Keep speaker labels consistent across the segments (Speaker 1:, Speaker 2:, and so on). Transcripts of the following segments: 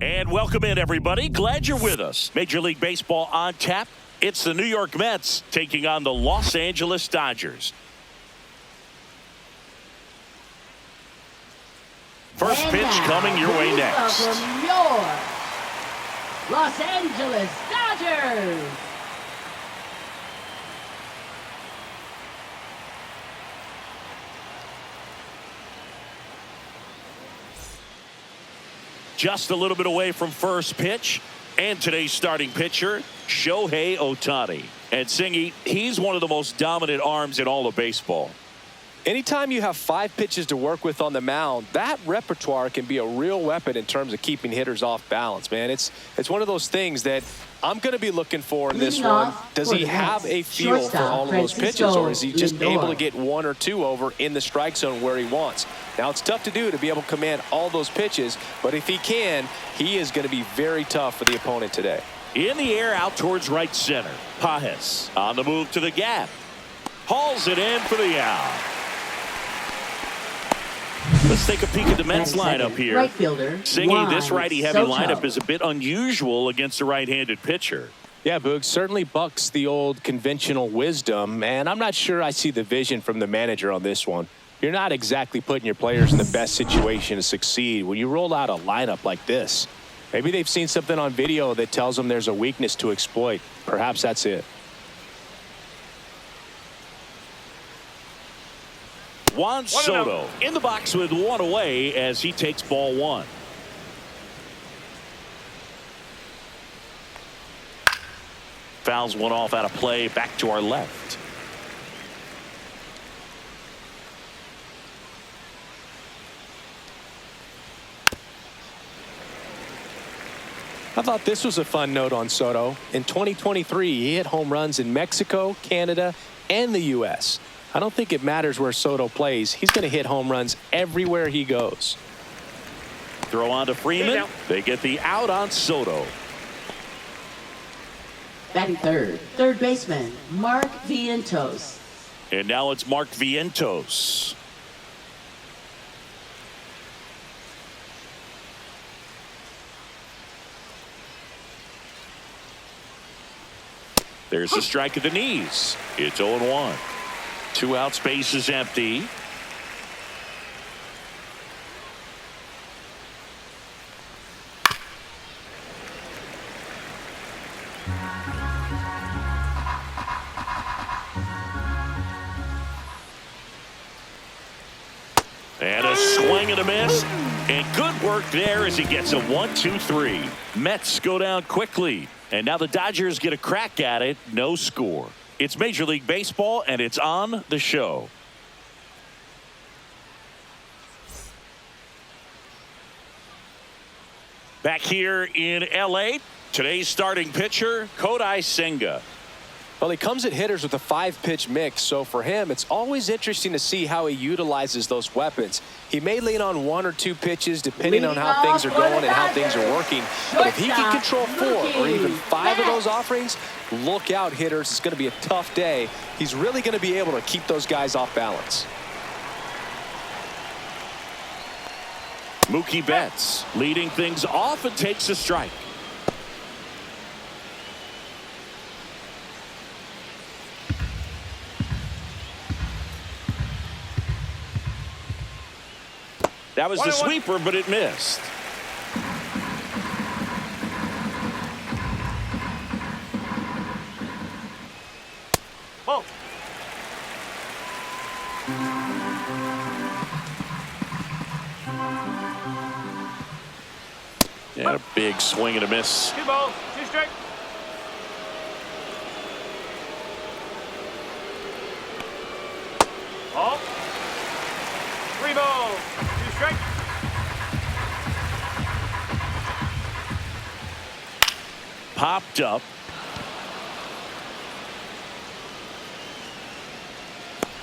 Speaker 1: And welcome in, everybody. Glad you're with us. Major League Baseball on tap. It's the New York Mets taking on the Los Angeles Dodgers. First pitch coming your way next.
Speaker 2: From your Los Angeles Dodgers.
Speaker 1: Just a little bit away from first pitch. And today's starting pitcher, Shohei Ohtani. And Singy, he's one of the most dominant arms in all of baseball.
Speaker 3: Anytime you have 5 pitches to work with on the mound, that repertoire can be a real weapon in terms of keeping hitters off balance, man. It's one of those things that I'm going to be looking for in this one. Does he have a feel for all of those pitches, or is he just able to get 1 or 2 over in the strike zone where he wants? Now, it's tough to do to be able to command all those pitches, but if he can, he is going to be very tough for the opponent today.
Speaker 1: In the air, out towards right center. Pages on the move to the gap. Hauls it in for the out. Let's take a peek at the Mets lineup here.
Speaker 2: Right fielder,
Speaker 1: Singy, this righty-heavy lineup is a bit unusual against a right-handed pitcher.
Speaker 3: Yeah, Boog, certainly bucks the old conventional wisdom, and I'm not sure I see the vision from the manager on this one. You're not exactly putting your players in the best situation to succeed when you roll out a lineup like this. Maybe they've seen something on video that tells them there's a weakness to exploit. Perhaps that's it.
Speaker 1: Juan Soto in the box with 1 away as he takes ball 1. Fouls one off out of play, back to our left.
Speaker 3: I thought this was a fun note on Soto. In 2023, he hit home runs in Mexico, Canada, and the U.S. I don't think it matters where Soto plays. He's going to hit home runs everywhere he goes.
Speaker 1: Throw on to Freeman. They get the out on Soto.
Speaker 2: Batting third baseman, Mark Vientos.
Speaker 1: And now it's Mark Vientos. There's a strike at the knees. It's 0-1. 2 out, space is empty. And a swing and a miss. And good work there as he gets a 1-2-3. Mets go down quickly. And now the Dodgers get a crack at it. No score. It's Major League Baseball, and it's on the show. Back here in L.A., today's starting pitcher, Kodai Senga.
Speaker 3: Well, he comes at hitters with a 5-pitch mix, so for him, it's always interesting to see how he utilizes those weapons. He may lean on 1 or 2 pitches depending on how things are going and how things are working. But if he can control 4 or even 5 of those offerings, look out, hitters. It's going to be a tough day. He's really going to be able to keep those guys off balance.
Speaker 1: Mookie Betts leading things off and takes a strike. That was the sweeper, but it missed. Oh. And a big swing and a miss.
Speaker 4: 2 balls, 2 strikes. Ball. 3 balls, 2 strikes.
Speaker 1: Popped up.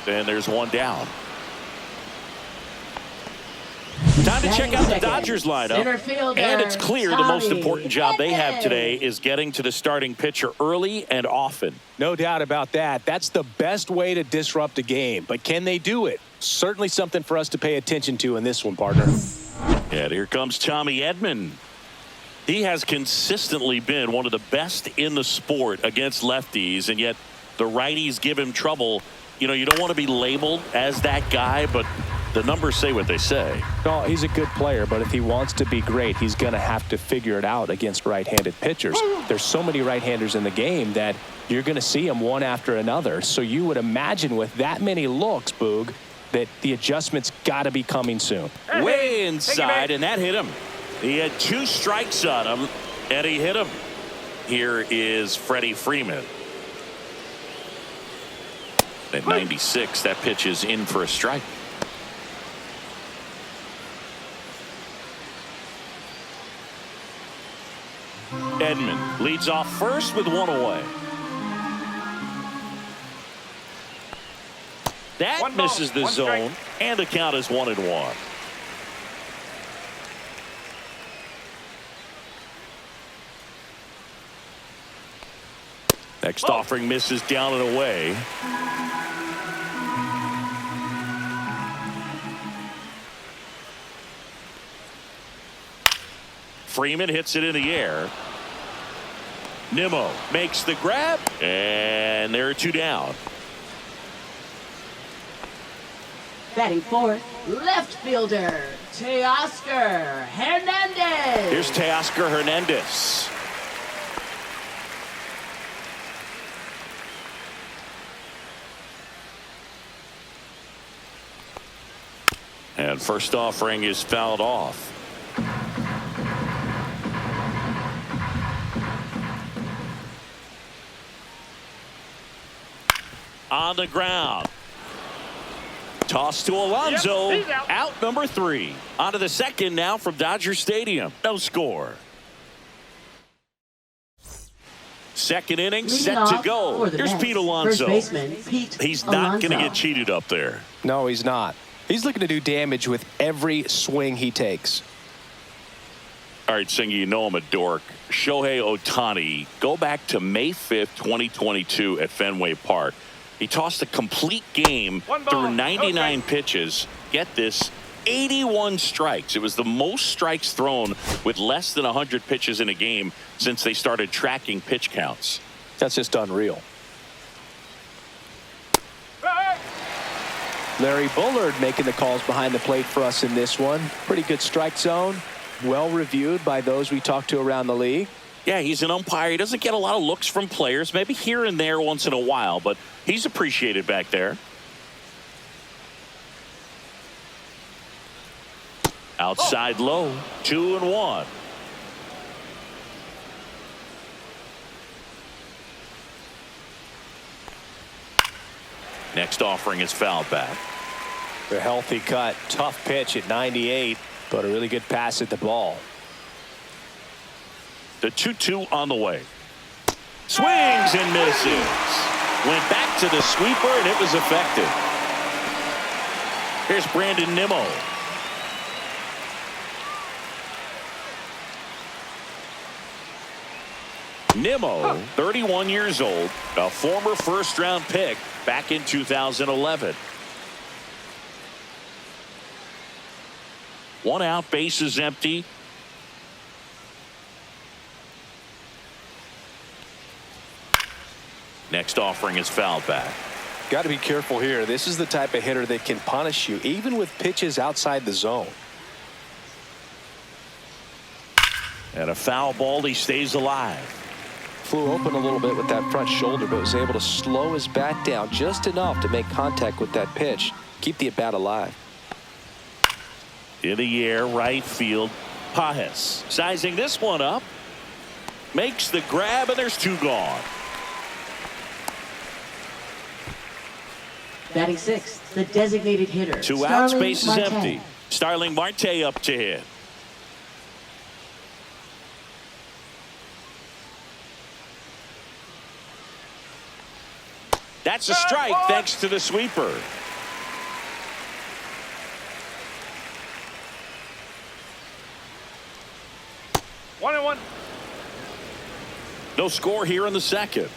Speaker 1: And there's 1 down. Time to check out the Dodgers lineup. And it's clear the most important job they have today is getting to the starting pitcher early and often.
Speaker 3: No doubt about that. That's the best way to disrupt a game. But can they do it? Certainly something for us to pay attention to in this one, partner.
Speaker 1: And here comes Tommy Edman. He has consistently been one of the best in the sport against lefties, and yet the righties give him trouble. You know, you don't want to be labeled as that guy, but the numbers say what they say.
Speaker 3: No, he's a good player, but if he wants to be great, he's going to have to figure it out against right-handed pitchers. There's so many right-handers in the game that you're going to see them one after another. So you would imagine with that many looks, Boog, that the adjustment's got to be coming soon.
Speaker 1: Way inside, and that hit him. He had 2 strikes on him, and he hit him. Here is Freddie Freeman. At 96, that pitch is in for a strike. Edman leads off first with 1 away. That misses the zone, and the count is 1-1. Next offering misses down and away. Freeman hits it in the air. Nimmo makes the grab, and there are 2 down.
Speaker 2: Batting fourth, left fielder, Teoscar Hernandez.
Speaker 1: Here's Teoscar Hernandez. And first offering is fouled off. On the ground. Toss to Alonso.
Speaker 4: Yep, he's
Speaker 1: out number 3. On to the second now from Dodger Stadium. No score. Second inning
Speaker 2: Leading
Speaker 1: set
Speaker 2: off
Speaker 1: to go.
Speaker 2: for the
Speaker 1: Here's
Speaker 2: Mets,
Speaker 1: Pete Alonso.
Speaker 2: First baseman, Pete
Speaker 1: He's not going to
Speaker 2: Alonso.
Speaker 1: get cheated up there.
Speaker 3: No, he's not. He's looking to do damage with every swing he takes.
Speaker 1: All right, Singy, you know I'm a dork. Shohei Ohtani, go back to May 5th, 2022 at Fenway Park. He tossed a complete game through 99 pitches. Get this, 81 strikes. It was the most strikes thrown with less than 100 pitches in a game since they started tracking pitch counts.
Speaker 3: That's just unreal. Larry Bullard making the calls behind the plate for us in this one. Pretty good strike zone. Well reviewed by those we talked to around the league.
Speaker 1: Yeah, he's an umpire. He doesn't get a lot of looks from players, maybe here and there once in a while, but he's appreciated back there. Outside low, 2-1. Next offering is fouled back.
Speaker 3: A healthy cut, tough pitch at 98, but a really good pass at the ball.
Speaker 1: The 2-2 on the way. Swings and misses. Went back to the sweeper, and it was effective. Here's Brandon Nimmo. Nimmo, 31 years old, a former first-round pick back in 2011. 1 out, bases empty. Next offering is fouled back.
Speaker 3: Got to be careful here. This is the type of hitter that can punish you even with pitches outside the zone.
Speaker 1: And a foul ball, he stays alive.
Speaker 3: Flew open a little bit with that front shoulder, but was able to slow his bat down just enough to make contact with that pitch. Keep the at-bat alive.
Speaker 1: In the air, right field, Pajes. Sizing this one up. Makes the grab, and there's 2 gone.
Speaker 2: Batting sixth, the designated hitter.
Speaker 1: 2 outs,
Speaker 2: Starling
Speaker 1: base is
Speaker 2: Marte.
Speaker 1: empty. Starling Marte up to hit. That's a strike thanks to the sweeper.
Speaker 4: One and one.
Speaker 1: No score here in the second.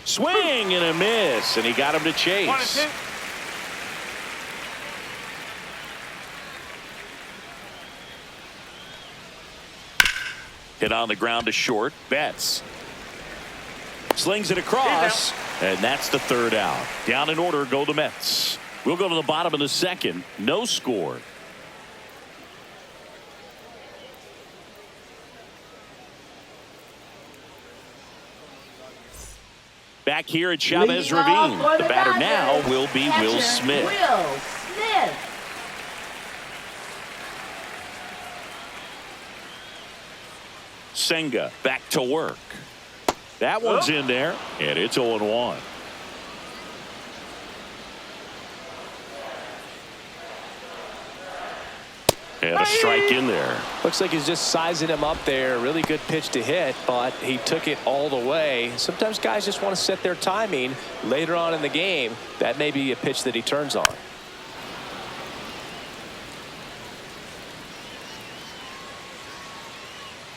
Speaker 1: Swing and a miss, and he got him to chase.
Speaker 4: 1 and 2.
Speaker 1: Hit on the ground to short. Betts slings it across, and that's the third out. Down in order go the Mets. We'll go to the bottom of the second. No score. Back here at Chavez
Speaker 2: Leading off
Speaker 1: Ravine.
Speaker 2: for
Speaker 1: The
Speaker 2: the
Speaker 1: batter
Speaker 2: Dodgers,
Speaker 1: now will be
Speaker 2: catcher,
Speaker 1: Will Smith.
Speaker 2: Will Smith.
Speaker 1: Senga back to work. That one's in there, and it's 0-1. And a strike in there.
Speaker 3: Looks like he's just sizing him up there. Really good pitch to hit, but he took it all the way. Sometimes guys just want to set their timing later on in the game. That may be a pitch that he turns on.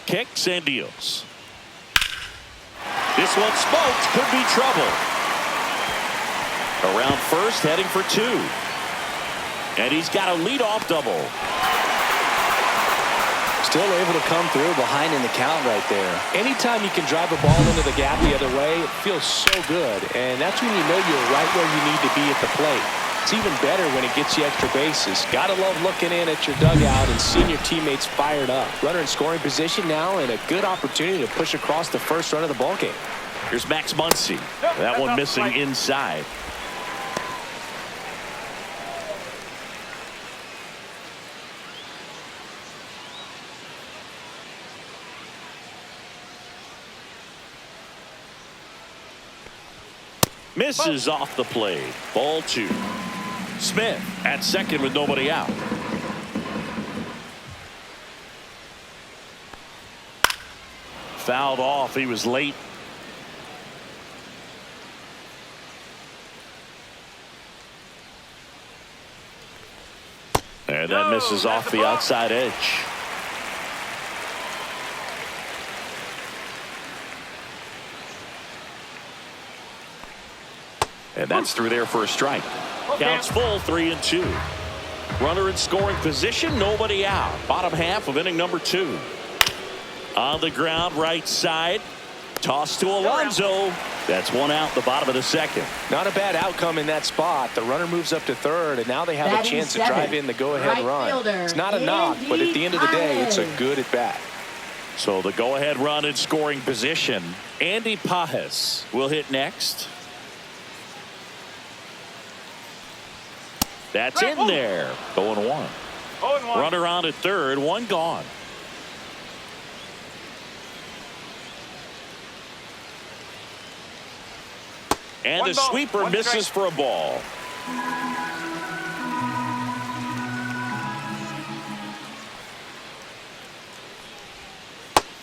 Speaker 1: Kicks and deals. This one smoked. Could be trouble. Around first, heading for two. And he's got a leadoff double.
Speaker 5: Still able to come through behind in the count right there.
Speaker 3: Anytime you can drive a ball into the gap the other way, it feels so good. And that's when you know you're right where you need to be at the plate. It's even better when it gets you extra bases. Gotta love looking in at your dugout and seeing your teammates fired up. Runner in scoring position now, and a good opportunity to push across the first run of the ballgame.
Speaker 1: Here's Max Muncy. That one missing inside. Misses off the plate. Ball two. Smith at second with nobody out. Fouled off. He was late. And that misses off the outside edge. And that's through there for a strike. Counts full, 3-2. Runner in scoring position, nobody out. Bottom half of inning number 2. On the ground, right side. Toss to Alonso. That's one out, the bottom of the second.
Speaker 3: Not a bad outcome in that spot. The runner moves up to third, and now they have a chance to drive in the go-ahead run. It's not a knock, but at the end of the day, it's a good at-bat.
Speaker 1: So the go-ahead run in scoring position. Andy Pajes will hit next. That's in there. 0-1. Runner on at third, one gone. And the sweeper misses for a ball.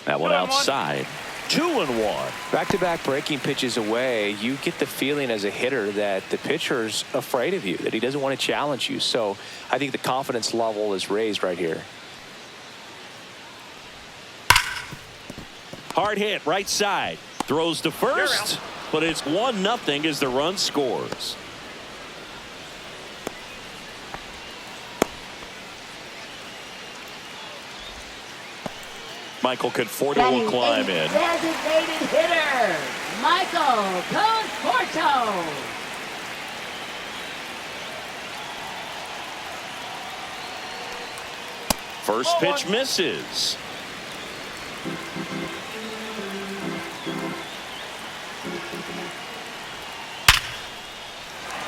Speaker 1: That one outside. 2-1.
Speaker 3: Back-to-back breaking pitches away, you get the feeling as a hitter that the pitcher's afraid of you, that he doesn't want to challenge you. So I think the confidence level is raised right here.
Speaker 1: Hard hit, right side. Throws to first, but it's 1-0 as the run scores. Michael Conforto will climb in.
Speaker 2: Designated hitter, Michael Conforto.
Speaker 1: First pitch misses.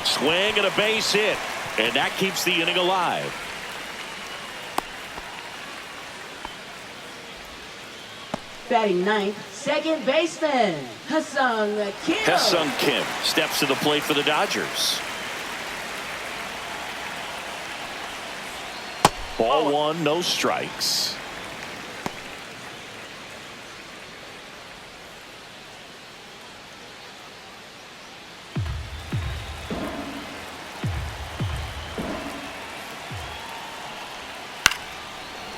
Speaker 1: Swing and a base hit, and that keeps the inning alive.
Speaker 2: Batting ninth, second baseman, Ha-Seong Kim.
Speaker 1: Ha-Seong Kim steps to the plate for the Dodgers. Ball one, no strikes.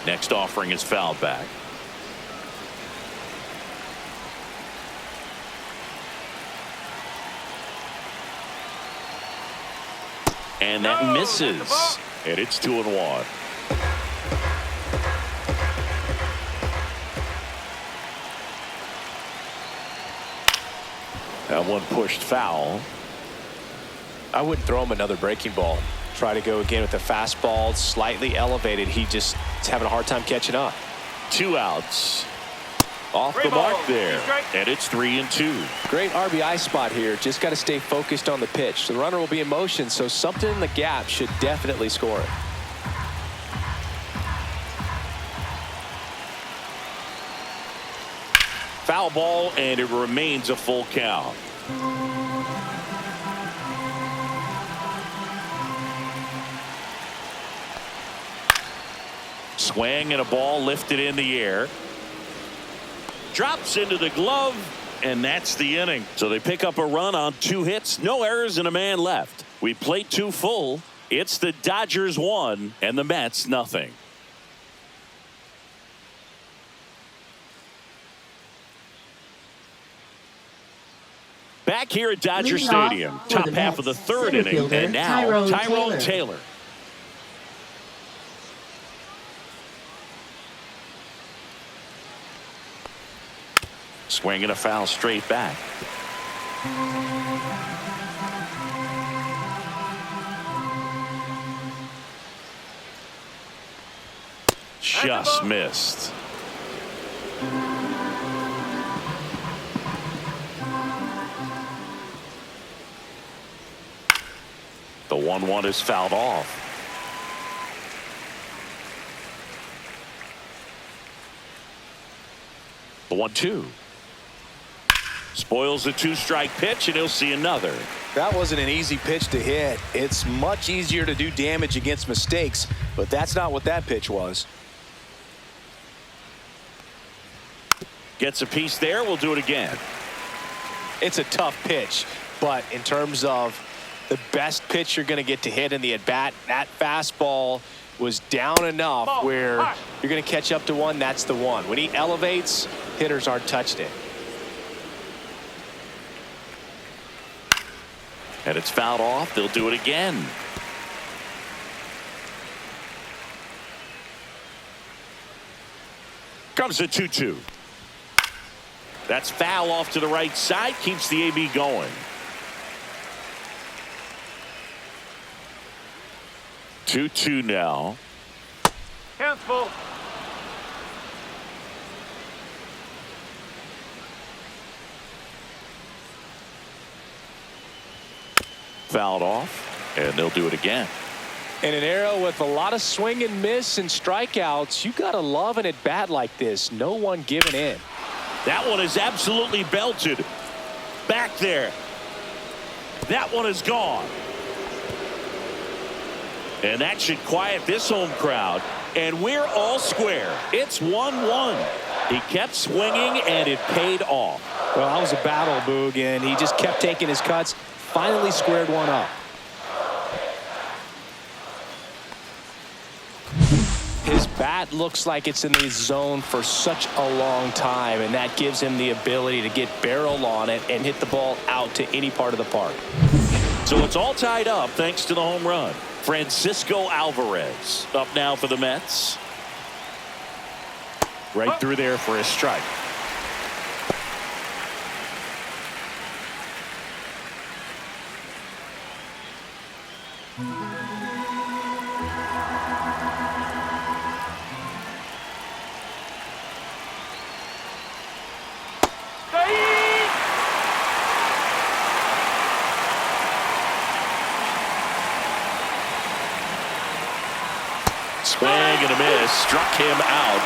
Speaker 1: Next offering is fouled back. And that misses. And it's 2-1. That one pushed foul.
Speaker 3: I wouldn't throw him another breaking ball. Try to go again with the fastball, slightly elevated. He just is having a hard time catching up.
Speaker 1: 2 outs. Off the mark there. And it's 3-2.
Speaker 3: Great RBI spot here. Just got to stay focused on the pitch. The runner will be in motion, so something in the gap should definitely score it.
Speaker 1: Foul ball, and it remains a full count. Swing and a ball lifted in the air. Drops into the glove, and that's the inning. So they pick up a run on 2 hits, no errors, and a man left. We played 2 full. It's the Dodgers 1 and the Mets nothing. Back here at Dodger
Speaker 2: Leading off
Speaker 1: Stadium,
Speaker 2: for
Speaker 1: top
Speaker 2: the
Speaker 1: half of the
Speaker 2: Mets,
Speaker 1: 3rd
Speaker 2: center
Speaker 1: inning,
Speaker 2: fielder,
Speaker 1: and now
Speaker 2: Tyrone
Speaker 1: Taylor. Swinging a foul straight back. Just missed. The 1-1 is fouled off. The 1-2. Spoils the 2-strike pitch, and he'll see another.
Speaker 5: That wasn't an easy pitch to hit. It's much easier to do damage against mistakes, but that's not what that pitch was.
Speaker 1: Gets a piece there. We'll do it again.
Speaker 3: It's a tough pitch, but in terms of the best pitch you're going to get to hit in the at-bat, that fastball was down enough where you're going to catch up to one. That's the one. When he elevates, hitters aren't touching it.
Speaker 1: And it's fouled off. They'll do it again. Comes the 2-2. That's foul off to the right side. Keeps the AB going. 2-2 now.
Speaker 4: Hands full.
Speaker 1: Fouled off, and they'll do it again.
Speaker 3: In an era with a lot of swing and miss and strikeouts, you got to love an at-bat like this. No one giving in.
Speaker 1: That one is absolutely belted. Back there. That one is gone. And that should quiet this home crowd. And we're all square. It's 1-1. He kept swinging, and it paid off.
Speaker 3: Well, that was a battle, Boog, and he just kept taking his cuts. Finally squared one up. His bat looks like it's in the zone for such a long time, and that gives him the ability to get barrel on it and hit the ball out to any part of the park.
Speaker 1: So it's all tied up thanks to the home run. Francisco Alvarez up now for the Mets. Right through there for a strike. Swing and a miss, struck him out,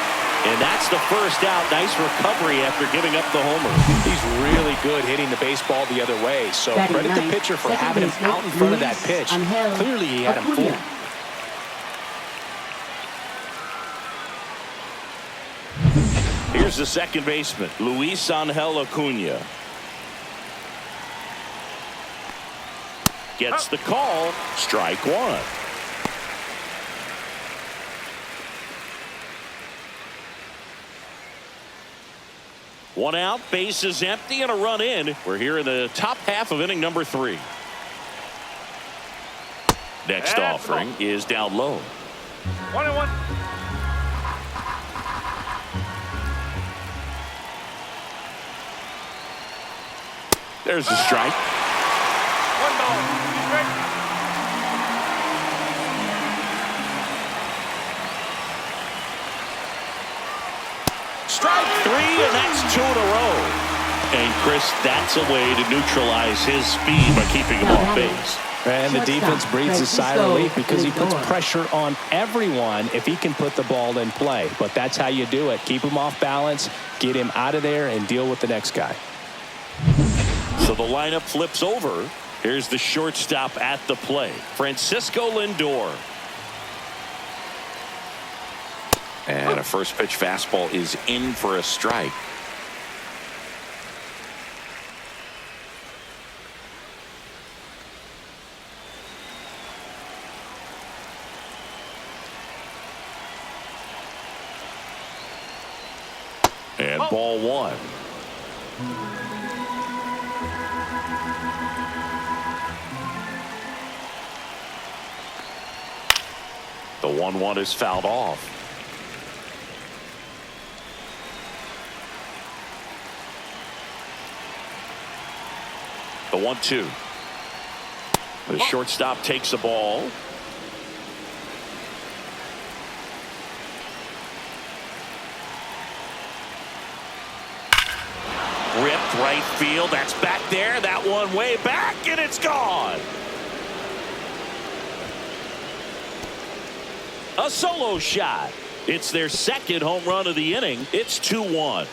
Speaker 1: and that's the first out. Nice recovery after giving up the homer.
Speaker 3: He's really good hitting the baseball the other way, so
Speaker 2: Batting
Speaker 3: credit the
Speaker 2: ninth,
Speaker 3: pitcher for
Speaker 2: second
Speaker 3: having him
Speaker 2: baseman,
Speaker 3: out in front of that
Speaker 2: Luis
Speaker 3: pitch.
Speaker 2: Angel
Speaker 3: Clearly he had him
Speaker 2: Acuna.
Speaker 3: fooled.
Speaker 1: Here's the second baseman, Luis Angel Acuna. Gets the call, strike one. One out, bases empty, and a run in. We're here in the top half of inning number 3. Next offering is down low.
Speaker 4: 1-1.
Speaker 1: There's the strike.
Speaker 4: 1 ball. Strike.
Speaker 1: Strike 3, and that's 2 in a row. And, Chris, that's a way to neutralize his speed by keeping him off base.
Speaker 6: And the defense breathes a sigh of relief because he puts pressure on everyone if he can put the ball in play. But that's how you do it. Keep him off balance, get him out of there, and deal with the next guy.
Speaker 1: So the lineup flips over. Here's the shortstop at the plate, Francisco Lindor. And a first pitch fastball is in for a strike. And ball 1. The 1-1 is fouled off. The 1-2. The shortstop takes the ball. Ripped right field. That's back there. That one way back, and it's gone. A solo shot. It's their second home run of the inning. It's 2-1.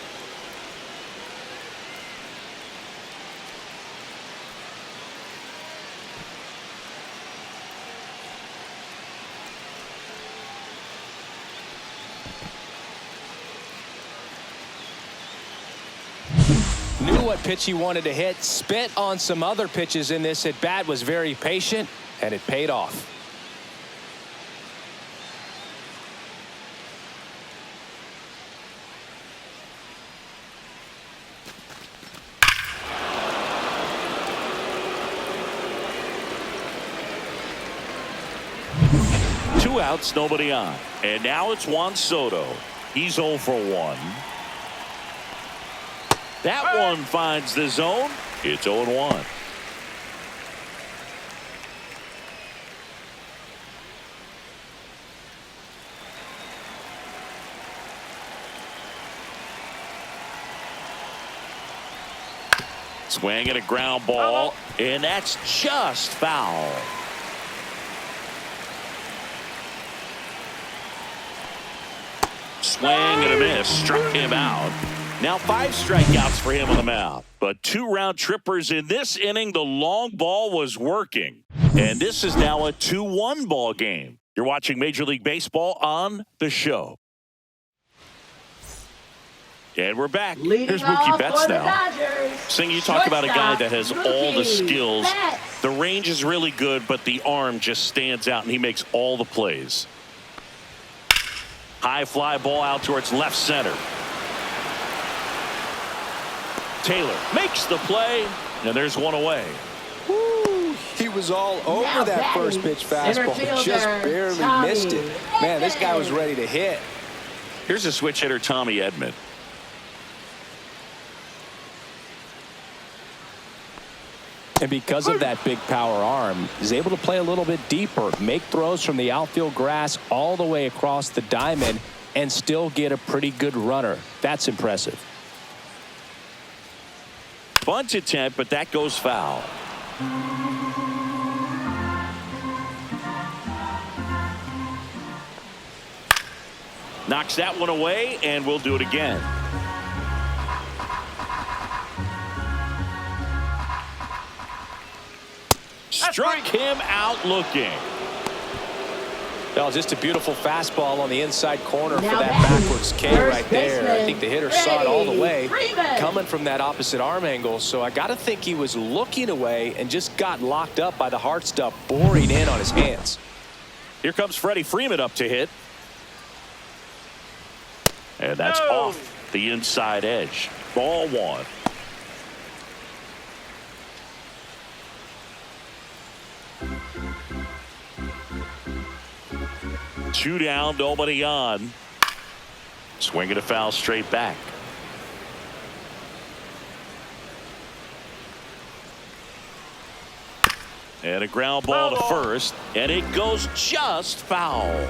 Speaker 6: Knew what pitch he wanted to hit, spit on some other pitches in this at bat, was very patient, and it paid off.
Speaker 1: Two outs, nobody on. And now it's Juan Soto. He's 0 for 1. That one finds the zone. It's 0-1. Swing and a ground ball, and that's just foul. Swing and a miss, struck him out. Now 5 strikeouts for him on the mound. But 2 round trippers in this inning. The long ball was working. And this is now a 2-1 ball game. You're watching Major League Baseball on the show. And we're back. Here's Mookie Betts now. Sing, you talk about a guy that has all the skills. The range is really good, but the arm just stands out, and he makes all the plays. High fly ball out towards left center. Taylor makes the play, and there's one away.
Speaker 3: Woo, he was all over that first pitch fastball, just barely missed it. Man, this guy was ready to hit.
Speaker 1: Here's a switch hitter, Tommy Edman.
Speaker 6: And because of that big power arm, he's able to play a little bit deeper, make throws from the outfield grass all the way across the diamond, and still get a pretty good runner. That's impressive.
Speaker 1: Bunt attempt, but that goes foul. Knocks that one away, and we'll do it again. Struck him out looking.
Speaker 3: Well, just a beautiful fastball on the inside corner for that backwards K right there. I think the hitter saw it all the way coming from that opposite arm angle. So I got to think he was looking away and just got locked up by the hard stuff boring in on his hands.
Speaker 1: Here comes Freddie Freeman up to hit. And that's off the inside edge. Ball 1. Two down, nobody on. Swinging a foul straight back. And a ground ball to first, and it goes just foul.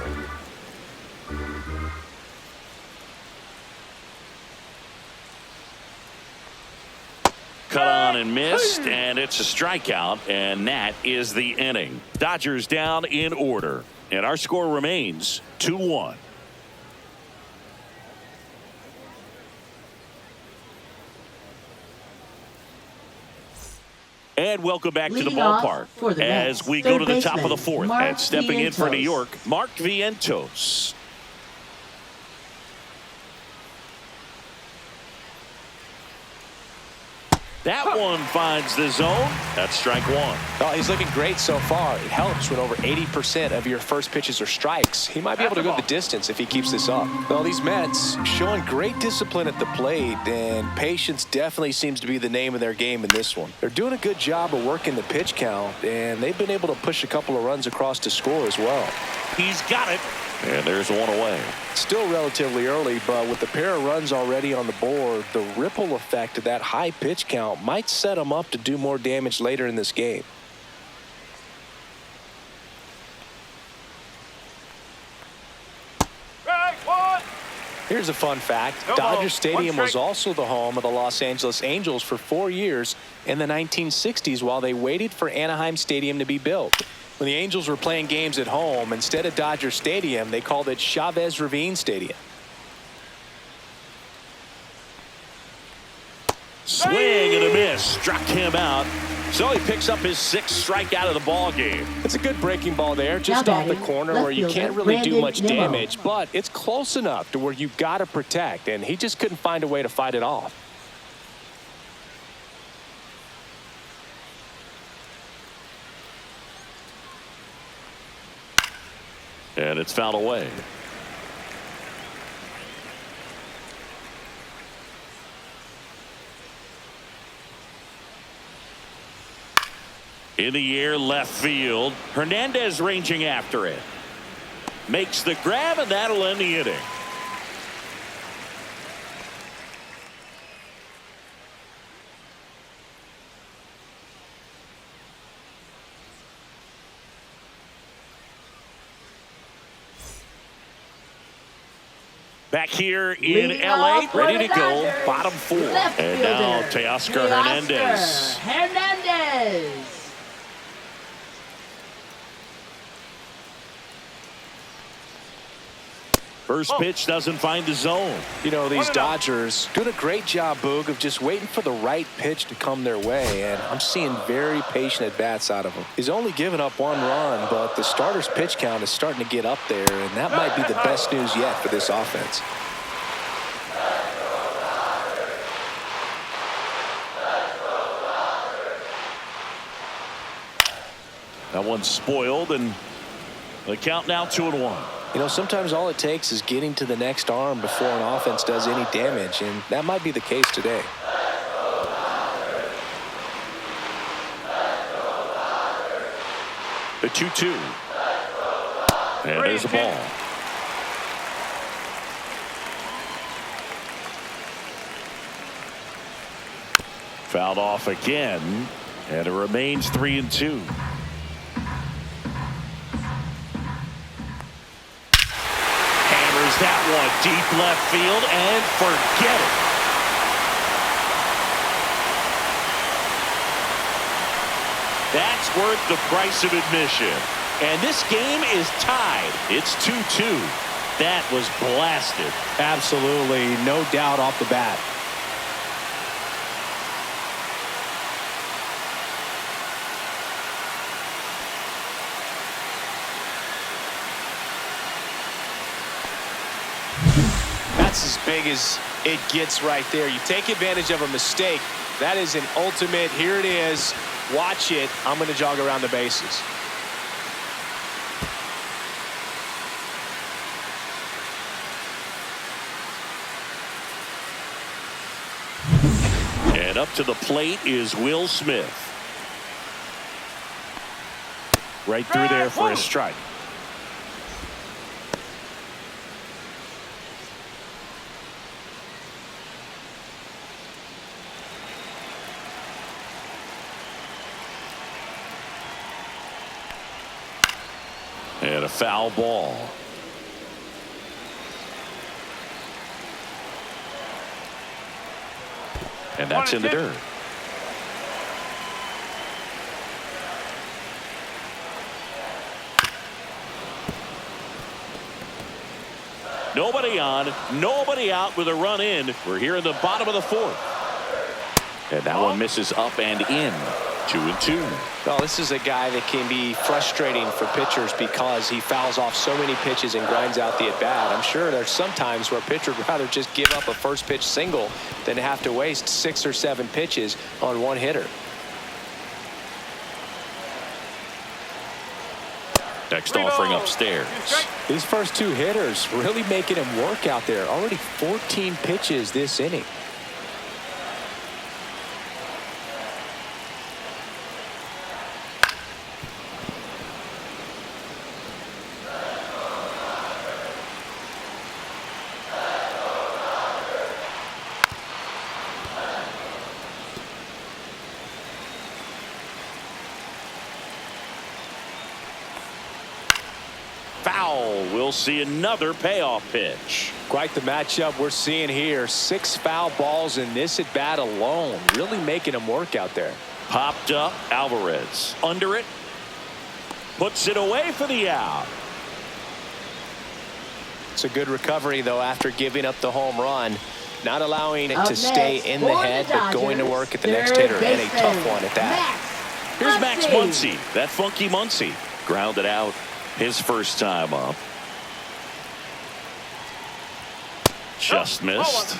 Speaker 1: Cut on and missed, and it's a strikeout, and that is the inning. Dodgers down in order, and our score remains 2-1. And welcome back to the
Speaker 2: Leading off
Speaker 1: ballpark
Speaker 2: for the
Speaker 1: as
Speaker 2: Mets,
Speaker 1: we go to the
Speaker 2: third
Speaker 1: top of the
Speaker 2: baseman,
Speaker 1: fourth.
Speaker 2: Mark
Speaker 1: And stepping in for New
Speaker 2: Vientos.
Speaker 1: York, Mark Vientos. That one finds the zone. That's strike one.
Speaker 3: Oh, he's looking great so far. It helps when over 80% of your first pitches are strikes. He might be able to go the distance if he keeps this up. Well, these Mets showing great discipline at the plate, and patience definitely seems to be the name of their game in this one. They're doing a good job of working the pitch count, and they've been able to push a couple of runs across to score as well.
Speaker 1: He's got it. And there's one away.
Speaker 3: Still relatively early, but with a pair of runs already on the board, the ripple effect of that high pitch count might set them up to do more damage later in this game. Here's a fun fact. Dodger Stadium was also the home of the Los Angeles Angels for 4 years in the 1960s while they waited for Anaheim Stadium to be built. When the Angels were playing games at home, instead of Dodger Stadium, they called it Chavez Ravine Stadium.
Speaker 1: Swing and a miss. Struck him out. So he picks up his sixth strikeout of the ball game.
Speaker 3: It's a good breaking ball there, just
Speaker 2: Now
Speaker 3: off the
Speaker 2: batting,
Speaker 3: corner
Speaker 2: left
Speaker 3: where you
Speaker 2: fielder,
Speaker 3: can't really do
Speaker 2: Brandon
Speaker 3: much
Speaker 2: Nimmo.
Speaker 3: damage, but it's close enough to where you've got to protect, and he just couldn't find a way to fight it off.
Speaker 1: And it's fouled away. In the air, left field. Hernandez ranging after it. Makes the grab, and that'll end the inning. Back here in
Speaker 2: Leading
Speaker 1: LA,
Speaker 2: off for
Speaker 1: ready
Speaker 2: the
Speaker 1: to go,
Speaker 2: Dodgers,
Speaker 1: bottom four.
Speaker 2: left
Speaker 1: And now
Speaker 2: fielder,
Speaker 1: Teoscar Hernandez.
Speaker 2: Hernandez.
Speaker 1: First pitch doesn't find the zone.
Speaker 3: You know, these Dodgers doing a great job, Boog, of just waiting for the right pitch to come their way, and I'm seeing very patient at-bats out of him. He's only given up one run, but the starter's pitch count is starting to get up there, and that might be the best news yet for this offense.
Speaker 1: That one's spoiled, and the count now 2-1.
Speaker 3: You know, sometimes all it takes is getting to the next arm before an offense does any damage, and that might be the case today.
Speaker 1: The 2-2. And there's a ball. Fouled off again, and it remains 3-2. Hammers that one deep left field, and forget it. That's worth the price of admission. And this game is tied. It's 2-2. That was blasted.
Speaker 6: Absolutely, no doubt off the bat.
Speaker 3: That's as big as it gets right there. You take advantage of a mistake. That is an ultimate, here it is, watch it, I'm going to jog around the bases.
Speaker 1: And up to the plate is Will Smith. Right through there for a strike. And a foul ball. And that's in the dirt. Nobody on, nobody out with a run in. We're here in the bottom of the fourth. And that one misses up and in. 2-2.
Speaker 3: Well, this is a guy that can be frustrating for pitchers because he fouls off so many pitches and grinds out the at-bat. I'm sure there's some times where a pitcher would rather just give up a first pitch single than have to waste 6 or 7 pitches on one hitter.
Speaker 1: Next offering upstairs.
Speaker 3: These first 2 hitters really making him work out there. Already 14 pitches this inning.
Speaker 1: Foul. We'll see another payoff pitch.
Speaker 3: Quite the matchup we're seeing here. 6 foul balls in this at bat alone. Really making him work out there.
Speaker 1: Popped up. Alvarez under it. Puts it away for the out.
Speaker 3: It's a good recovery, though, after giving up the home run. Not allowing it
Speaker 2: Up
Speaker 3: to stay
Speaker 2: next
Speaker 3: in the
Speaker 2: for
Speaker 3: head,
Speaker 2: the
Speaker 3: but going to
Speaker 2: Dodgers,
Speaker 3: work at the next
Speaker 2: third
Speaker 3: hitter. And a
Speaker 2: baseman,
Speaker 3: tough one at that.
Speaker 1: Here's Max Muncy. That funky Muncy. Grounded out his first time up. Just missed.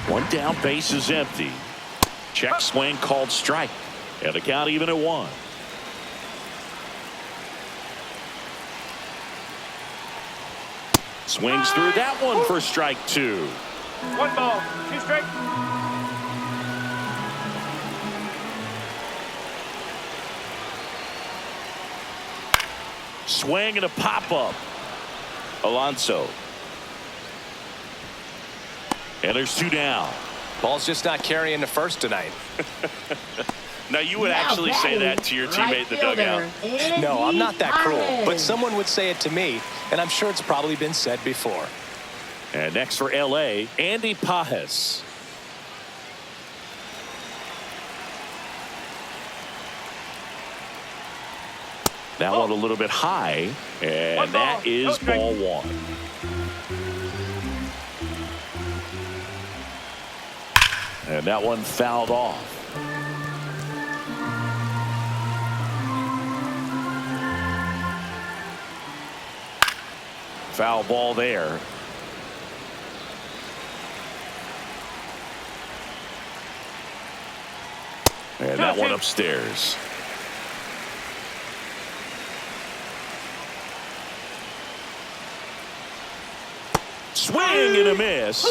Speaker 1: One down, base is empty. Check swing called strike. And the count even at 1. Swings through that one for strike 2.
Speaker 4: 1 ball, 2 strikes.
Speaker 1: Swing and a pop-up. Alonso. And there's 2 down.
Speaker 3: Ball's just not carrying the first tonight.
Speaker 1: Now, you would
Speaker 2: Now
Speaker 1: actually say
Speaker 2: batting,
Speaker 1: that to your
Speaker 2: right
Speaker 1: teammate in the dugout.
Speaker 2: fielder,
Speaker 3: No, I'm not that cruel.
Speaker 2: Andy
Speaker 3: But someone would say it to me, and I'm sure it's probably been said before.
Speaker 1: And next for L.A., Andy Pajes. That one a little bit high, and that is ball 1. And that one fouled off. Foul ball there. And that one upstairs. Swing and a miss.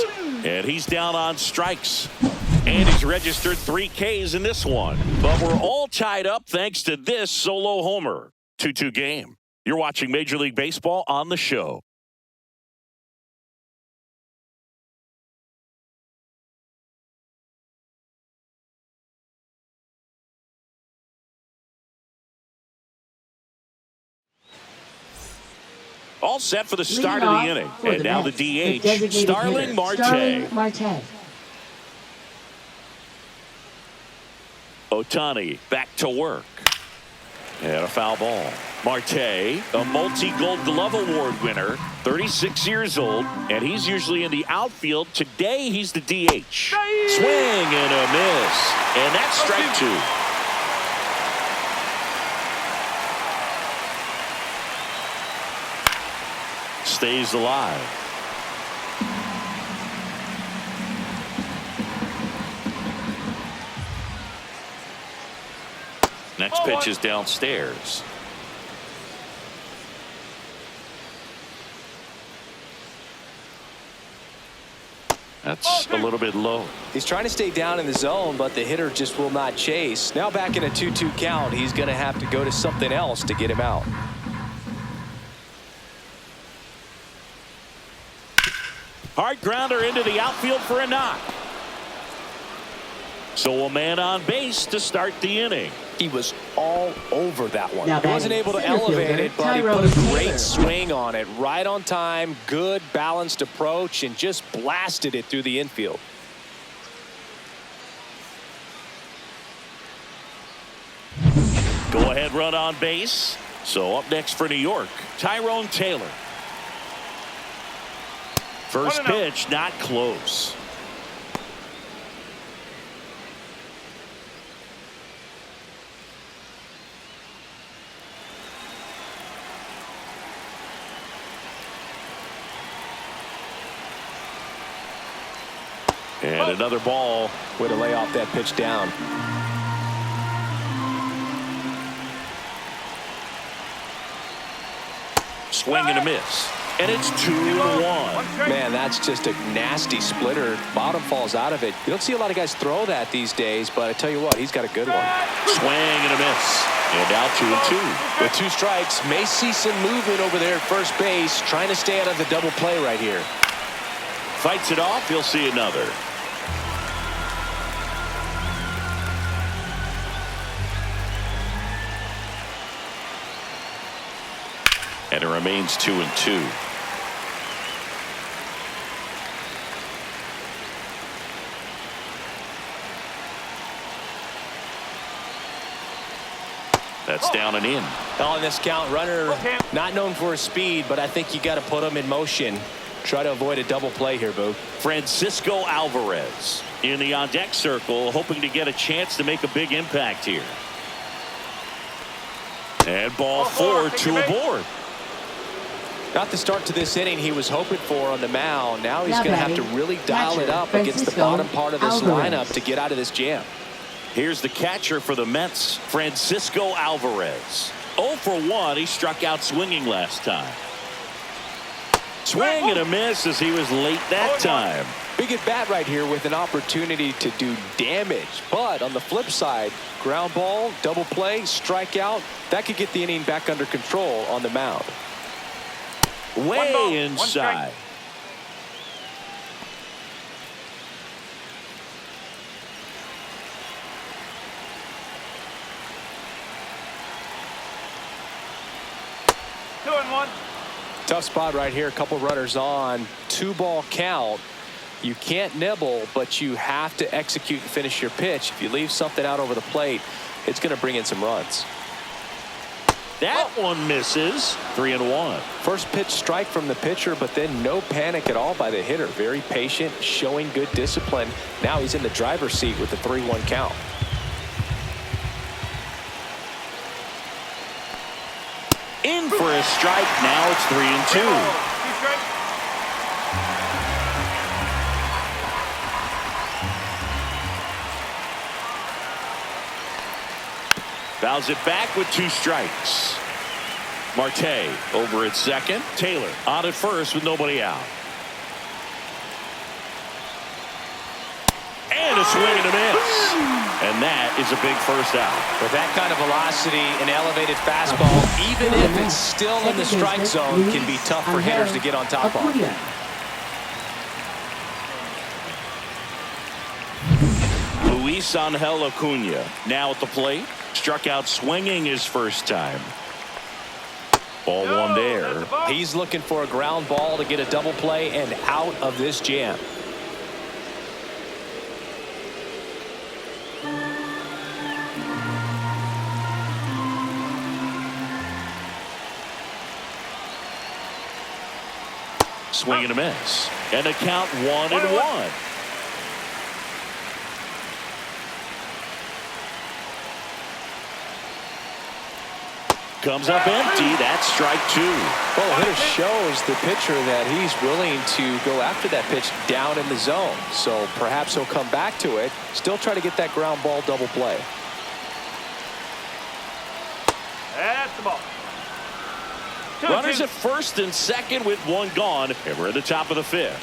Speaker 1: And he's down on strikes. And he's registered 3 Ks in this one. But we're all tied up thanks to this solo homer. 2-2 game. You're watching Major League Baseball on the show. All set for the start of the inning. And now the DH, Starling Marte. Ohtani back to work. And a foul ball. Marte, a multi-gold glove award winner, 36 years old, and he's usually in the outfield. Today, he's the DH. Swing and a miss. And that's strike 2. Stays alive. Next pitch is downstairs. That's a little bit low.
Speaker 3: He's trying to stay down in the zone, but the hitter just will not chase. Now back in a 2-2 count, he's going to have to go to something else to get him out.
Speaker 1: Hard grounder into the outfield for a knock. So a man on base to start the inning.
Speaker 3: He was all over that one.
Speaker 2: Now
Speaker 3: He wasn't
Speaker 2: batting
Speaker 3: able to
Speaker 2: center
Speaker 3: elevate
Speaker 2: fielder,
Speaker 3: it, but he
Speaker 2: Tyrone
Speaker 3: put a
Speaker 2: Taylor.
Speaker 3: great swing on it. Right on time, good balanced approach, and just blasted it through the infield.
Speaker 1: Go ahead run on base. So up next for New York, Tyrone Taylor. First
Speaker 4: 1-0.
Speaker 1: pitch, not close. And another ball.
Speaker 3: Way to lay off that pitch down.
Speaker 1: Swing and a miss. And it's 2-1.
Speaker 3: Man, that's just a nasty splitter. Bottom falls out of it. You don't see a lot of guys throw that these days, but I tell you what, he's got a good one.
Speaker 1: Swing and a miss. And now 2-2.
Speaker 3: With 2 strikes, may see some movement over there at first base, trying to stay out of the double play right here.
Speaker 1: Fights it off. He'll see another. And it remains 2-2. That's down and in.
Speaker 3: On this count, runner not known for his speed, but I think you got to put him in motion. Try to avoid a double play here, Boo.
Speaker 1: Francisco Alvarez in the on-deck circle, hoping to get a chance to make a big impact here. And ball 4, 2 aboard.
Speaker 3: Not the start to this inning he was hoping for on the mound. Now he's
Speaker 2: Now
Speaker 3: going to have to
Speaker 2: batting,
Speaker 3: really dial it
Speaker 2: catcher,
Speaker 3: up against the
Speaker 2: Francisco
Speaker 3: bottom part of this
Speaker 2: Alvarez.
Speaker 3: lineup to get out of this jam.
Speaker 1: Here's the catcher for the Mets, Francisco Alvarez. 0 for 1. He struck out swinging last time. Swing and a miss as he was late that time.
Speaker 3: Big at bat right here with an opportunity to do damage. But on the flip side, ground ball, double play, strikeout, that could get the inning back under control on the mound.
Speaker 1: Way inside.
Speaker 4: Two and one.
Speaker 3: Tough spot right here. A couple runners on. 2-ball count. You can't nibble, but you have to execute and finish your pitch. If you leave something out over the plate, it's going to bring in some runs.
Speaker 1: That one misses. 3-1.
Speaker 3: First pitch strike from the pitcher, but then no panic at all by the hitter. Very patient, showing good discipline. Now he's in the driver's seat with the 3-1 count.
Speaker 1: In for a strike. Now it's 3-2.
Speaker 4: Two strikes.
Speaker 1: Fouls it back with 2 strikes. Marte over at second. Taylor on at first with nobody out. And a swing and a miss. And that is a big first out.
Speaker 3: With that kind of velocity and elevated fastball, even if it's still in the strike zone, can be tough for hitters to get on top of.
Speaker 1: Luis Angel Acuna now at the plate. Struck out swinging his first time. Ball 1 there.
Speaker 3: He's looking for a ground ball to get a double play and out of this jam.
Speaker 1: Swing and a miss. And a count 1-1. Comes up empty. That's strike 2.
Speaker 3: Well, the hitter shows the pitcher that he's willing to go after that pitch down in the zone. So perhaps he'll come back to it. Still try to get that ground ball double play.
Speaker 4: That's the ball.
Speaker 1: Runners at first and second with 1 gone. And we're at the top of the 5th.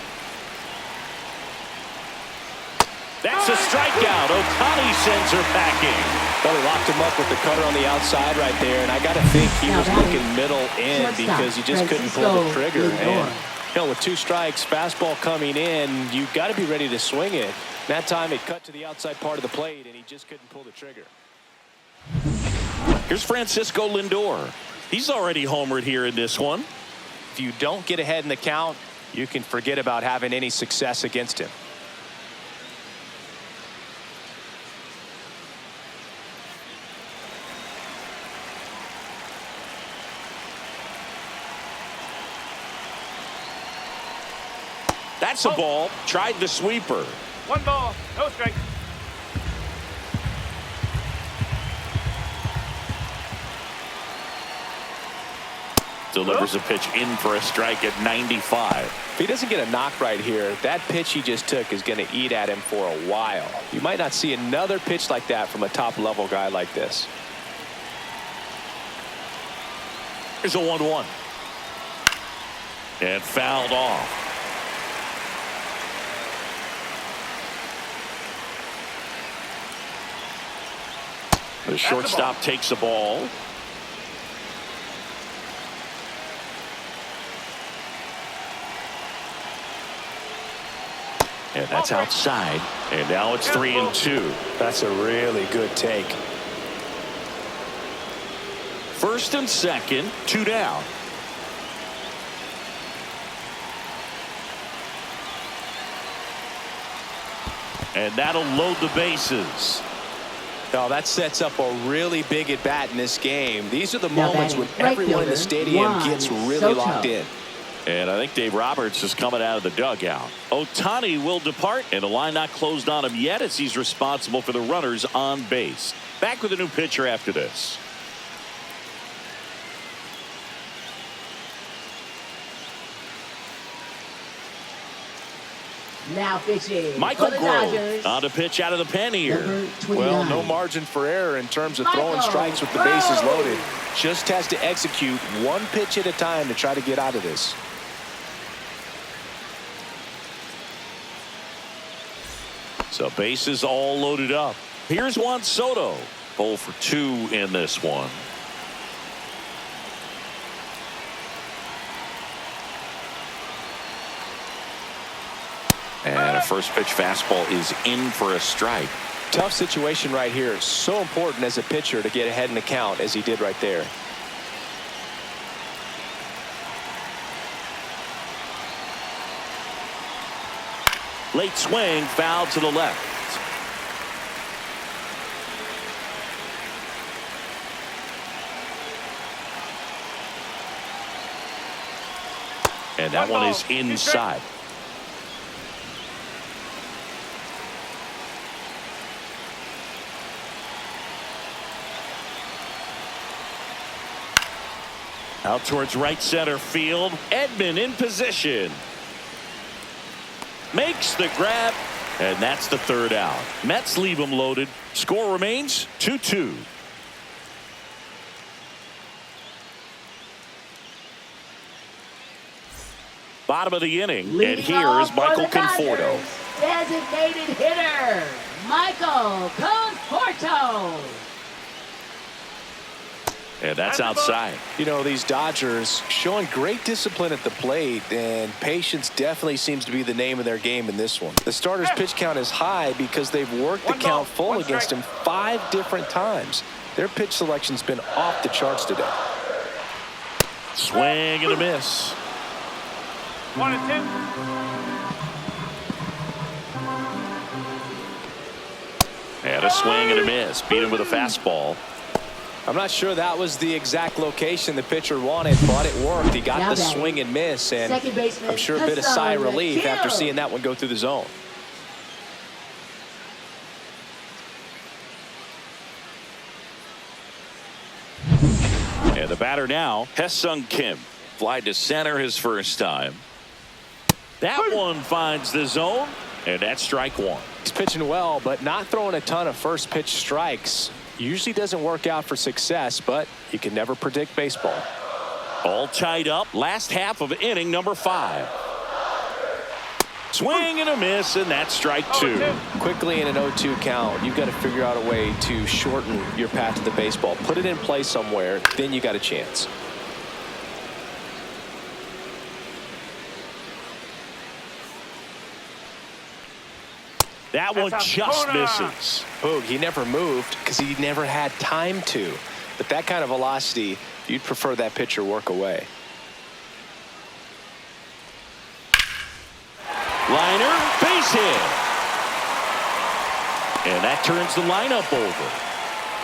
Speaker 1: That's a strikeout. Ohtani sends her packing.
Speaker 3: Well, he locked him up with the cutter on the outside right there, and I got to think he was looking middle in because he just couldn't pull the trigger. And, you know, with 2 strikes, fastball coming in, you got to be ready to swing it. That time it cut to the outside part of the plate, and he just couldn't pull the trigger.
Speaker 1: Here's Francisco Lindor. He's already homered here in this one.
Speaker 3: If you don't get ahead in the count, you can forget about having any success against him.
Speaker 1: That's a ball. Tried the sweeper.
Speaker 4: 1 ball, no strike.
Speaker 1: Delivers a pitch in for a strike at 95.
Speaker 3: If he doesn't get a knock right here, that pitch he just took is going to eat at him for a while. You might not see another pitch like that from a top-level guy like this.
Speaker 1: Here's a 1-1. And fouled off. The shortstop takes the ball. And that's outside. And now it's 3-2.
Speaker 3: That's a really good take.
Speaker 1: First and second, 2 down. And that'll load the bases.
Speaker 3: Now that sets up a really big at bat in this game. These are the
Speaker 2: Now
Speaker 3: moments when
Speaker 2: batting right
Speaker 3: everyone in the
Speaker 2: fielder,
Speaker 3: stadium
Speaker 2: Juan
Speaker 3: gets really
Speaker 2: Soto.
Speaker 3: locked in.
Speaker 1: And I think Dave Roberts is coming out of the dugout. Ohtani will depart, and the line not closed on him yet as he's responsible for the runners on base. Back with a new pitcher after this.
Speaker 2: Now pitching
Speaker 1: Michael
Speaker 2: for the
Speaker 1: Grove
Speaker 2: Dodgers.
Speaker 1: on to pitch out of the pen here.
Speaker 2: Number 29.
Speaker 3: Well, no margin for error in terms of throwing
Speaker 2: Michael
Speaker 3: strikes with the bases
Speaker 2: Grove.
Speaker 3: loaded. Just has to execute one pitch at a time to try to get out of this.
Speaker 1: So bases all loaded up. Here's Juan Soto. 0 for 2 in this one. And a first pitch fastball is in for a strike.
Speaker 3: Tough situation right here. So important as a pitcher to get ahead in the count as he did right there.
Speaker 1: Late swing, foul to the left. And that one is inside. Out towards right center field. Edman in position. Makes the grab. And that's the third out. Mets leave them loaded. Score remains 2-2. Bottom of the inning. And
Speaker 2: Leading
Speaker 1: here
Speaker 2: off
Speaker 1: is Michael
Speaker 2: for the
Speaker 1: Conforto.
Speaker 2: Dodgers, designated hitter, Michael Conforto.
Speaker 1: And that's outside.
Speaker 3: You know, these Dodgers showing great discipline at the plate, and patience definitely seems to be the name of their game in this one. The starter's pitch count is high because they've worked the count full against him 5 different times. Their pitch selection's been off the charts today.
Speaker 1: Swing and a miss.
Speaker 4: 1 and 2.
Speaker 1: And a swing and a miss. Beat him with a fastball.
Speaker 3: I'm not sure that was the exact location the pitcher wanted, but it worked. He got
Speaker 2: Now
Speaker 3: the
Speaker 2: batting,
Speaker 3: swing and miss, and
Speaker 2: second baseman,
Speaker 3: I'm sure a bit of sigh of relief after
Speaker 2: Kill.
Speaker 3: seeing that one go through the zone.
Speaker 1: And the batter now, Hesung Kim. Fly to center his first time. That one finds the zone, and that's strike 1.
Speaker 3: He's pitching well, but not throwing a ton of first pitch strikes. Usually doesn't work out for success, but you can never predict baseball.
Speaker 1: All tied up. Last half of inning number 5. Swing and a miss, and that's strike 2.
Speaker 3: Quickly in an 0-2 count, you've got to figure out a way to shorten your path to the baseball. Put it in play somewhere, then you got a chance.
Speaker 1: That one
Speaker 4: That's a
Speaker 1: just
Speaker 4: corner.
Speaker 1: misses.
Speaker 3: Boog, he never moved because he never had time to. But that kind of velocity, you'd prefer that pitcher work away.
Speaker 1: Liner, base hit. And that turns the lineup over.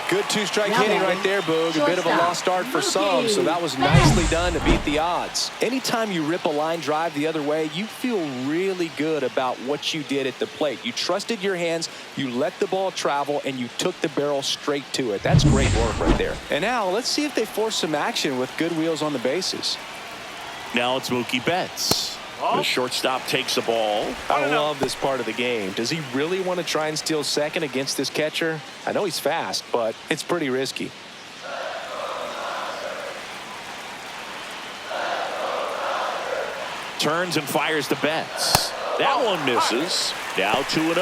Speaker 3: Good two-strike
Speaker 2: Now
Speaker 3: hitting
Speaker 2: batting,
Speaker 3: right there, Boog. A bit of a
Speaker 2: shortstop,
Speaker 3: lost start for some, so that was
Speaker 2: Mookie
Speaker 3: nicely
Speaker 2: Betts.
Speaker 3: done to beat the odds. Anytime you rip a line drive the other way, you feel really good about what you did at the plate. You trusted your hands, you let the ball travel, and you took the barrel straight to it. That's great work right there. And now let's see if they force some action with good wheels on the bases.
Speaker 1: Now it's Mookie Betts.
Speaker 4: Ball.
Speaker 1: The shortstop takes the ball.
Speaker 3: I love this part of the game. Does he really want to try and steal second against this catcher? I know he's fast, but it's pretty risky.
Speaker 1: Turns and fires to Betts. That one misses. Now 2-0.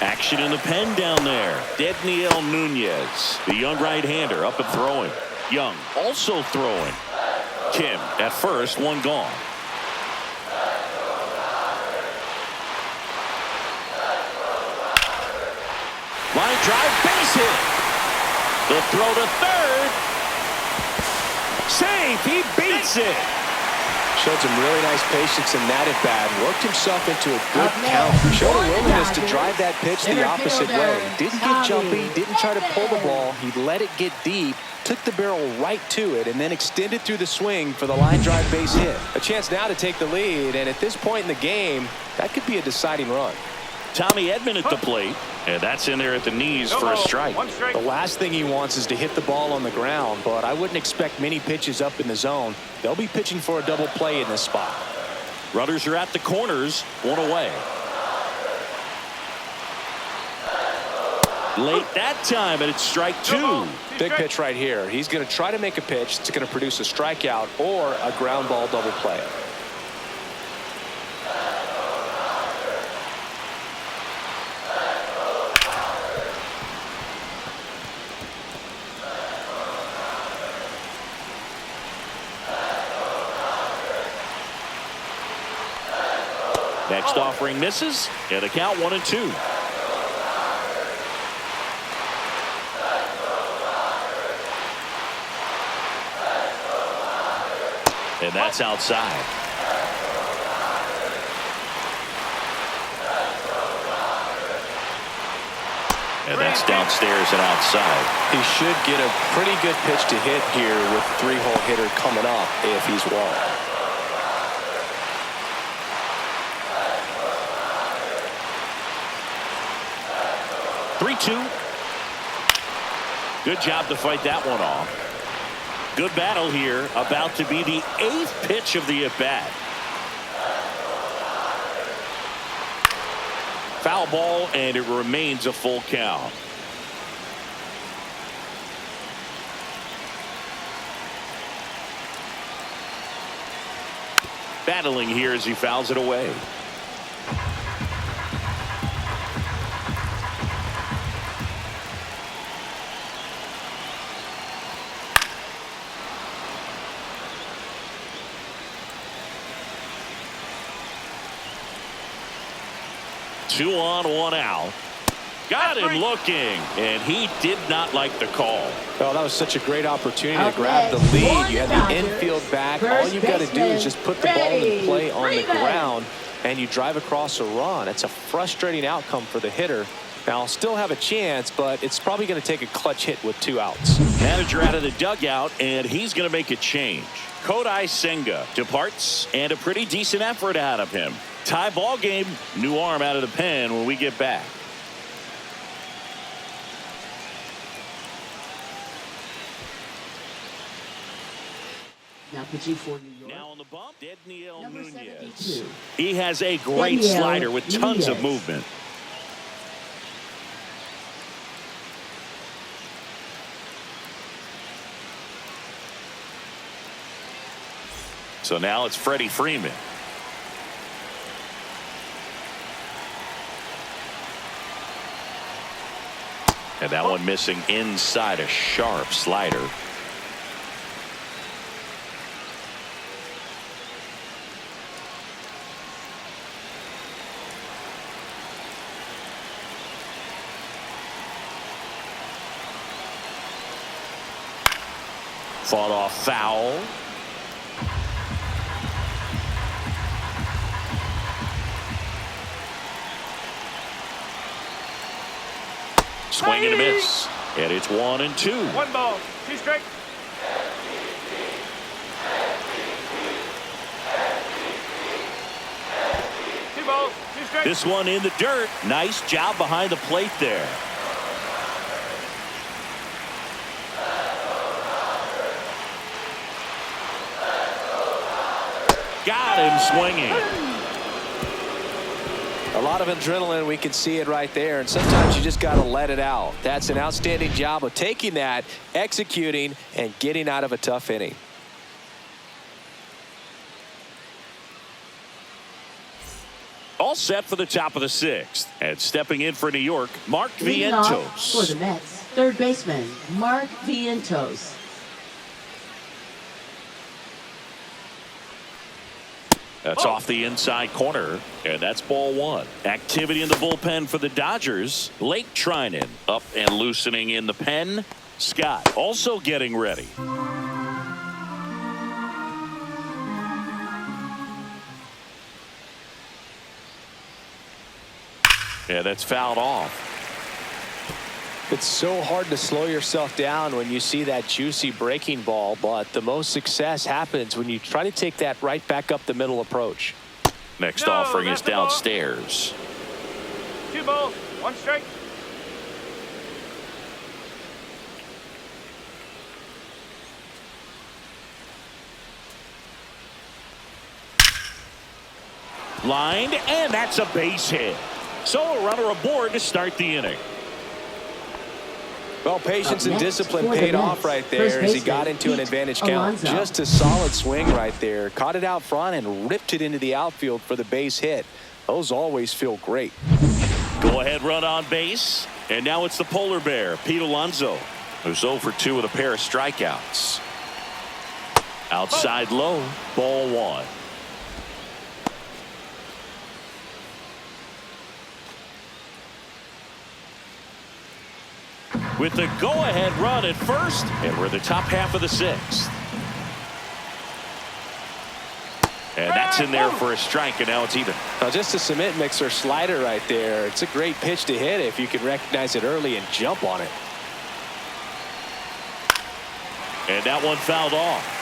Speaker 1: Action in the pen down there. Dedniel Nunez, the young right-hander, up and throwing. Young also throwing. Kim at first, one gone. Line drive, base hit. The throw to third. Save. He beats it.
Speaker 3: Showed some really nice patience in that at bat. Worked himself into a good
Speaker 2: Up next,
Speaker 3: count. Showed
Speaker 2: for
Speaker 3: a
Speaker 2: the
Speaker 3: willingness to
Speaker 2: Dodgers,
Speaker 3: drive that pitch the
Speaker 2: center
Speaker 3: opposite
Speaker 2: fielder,
Speaker 3: way. Didn't get
Speaker 2: Tommy
Speaker 3: jumpy, didn't try to pull the
Speaker 2: Edman.
Speaker 3: ball. He let it get deep, took the barrel right to it, and then extended through the swing for the line drive base hit. A chance now to take the lead, and at this point in the game, that could be a deciding run.
Speaker 1: Tommy Edman at the plate, and that's in there at the knees
Speaker 4: No
Speaker 1: for a
Speaker 4: ball.
Speaker 1: strike.
Speaker 4: One strike.
Speaker 3: The last thing he wants is to hit the ball on the ground, but I wouldn't expect many pitches up in the zone. They'll be pitching for a double play in this spot.
Speaker 1: Runners are at the corners, one away. Late that time, and it's strike
Speaker 4: No ball.
Speaker 1: two.
Speaker 3: Big pitch right here. He's going to try to make a pitch that's going to produce a strikeout or a ground ball double play.
Speaker 1: Next offering misses, and the count 1-2. And that's outside. And that's downstairs and outside.
Speaker 3: He should get a pretty good pitch to hit here with three-hole hitter coming up if he's walked.
Speaker 1: Good job to fight that one off. Good battle here. About to be the 8th pitch of the at-bat. Foul ball, and it remains a full count. Battling here as he fouls it away. Two on, one out. Got him looking, and he did not like the call.
Speaker 3: Well, that was such a great opportunity
Speaker 2: Up
Speaker 3: to grab the
Speaker 2: next,
Speaker 3: lead.
Speaker 2: for
Speaker 3: You
Speaker 2: the
Speaker 3: had the
Speaker 2: Dodgers,
Speaker 3: infield back. All
Speaker 2: first
Speaker 3: you got to do is
Speaker 2: baseman,
Speaker 3: just put the ball in play on the
Speaker 2: Freeman.
Speaker 3: ground, and you drive across a run. It's a frustrating outcome for the hitter. Now, I'll still have a chance, but it's probably going to take a clutch hit with 2 outs.
Speaker 1: Manager out of the dugout, and he's going to make a change. Kodai Senga departs, and a pretty decent effort out of him. Tie ball game, new arm out of the pen when we get back.
Speaker 2: Now pitching for New York.
Speaker 1: Now on the bump, Dedniel
Speaker 2: Number
Speaker 1: Nunez.
Speaker 2: 72.
Speaker 1: He has a great
Speaker 2: Dedniel
Speaker 1: slider with tons of
Speaker 2: Nunez.
Speaker 1: movement. So now it's Freddie Freeman. And that one missing inside, a sharp slider. Fought off foul. Swing and a miss. And it's 1-2.
Speaker 4: 1 ball, 2 strikes.
Speaker 1: This one in the dirt. Nice job behind the plate there. Got him swinging.
Speaker 3: A lot of adrenaline, we can see it right there, and sometimes you just got to let it out. That's an outstanding job of taking that, executing, and getting out of a tough inning.
Speaker 1: All set for the top of the 6th. And stepping in for New York, Mark
Speaker 2: Leading off for the
Speaker 1: Vientos.
Speaker 2: Mets, third baseman, Mark Vientos.
Speaker 1: That's off the inside corner, and that's ball 1. Activity in the bullpen for the Dodgers. Lake Trinan up and loosening in the pen. Scott also getting ready. Yeah, that's fouled off.
Speaker 3: It's so hard to slow yourself down when you see that juicy breaking ball, but the most success happens when you try to take that right back up the middle approach.
Speaker 1: Next
Speaker 4: No,
Speaker 1: offering is
Speaker 4: that's the ball.
Speaker 1: downstairs.
Speaker 4: 2 balls, 1 strike.
Speaker 1: Lined, and that's a base hit. So a runner aboard to start the inning.
Speaker 3: Well, patience and
Speaker 2: Up next
Speaker 3: discipline
Speaker 2: for the
Speaker 3: paid
Speaker 2: Mets,
Speaker 3: off right there
Speaker 2: first
Speaker 3: as he
Speaker 2: baseman,
Speaker 3: got into an
Speaker 2: Pete
Speaker 3: advantage count.
Speaker 2: Alonso.
Speaker 3: Just a solid swing right there. Caught it out front and ripped it into the outfield for the base hit. Those always feel great.
Speaker 1: Go ahead run on base. And now it's the polar bear, Pete Alonso, who's 0 for 2 with a pair of strikeouts. Outside low, ball 1. With the go-ahead run at first, and we're the top half of the 6th. And that's in there for a strike, and now it's even.
Speaker 3: Now just a cement mixer slider right there. It's a great pitch to hit if you can recognize it early and jump on it.
Speaker 1: And that one fouled off.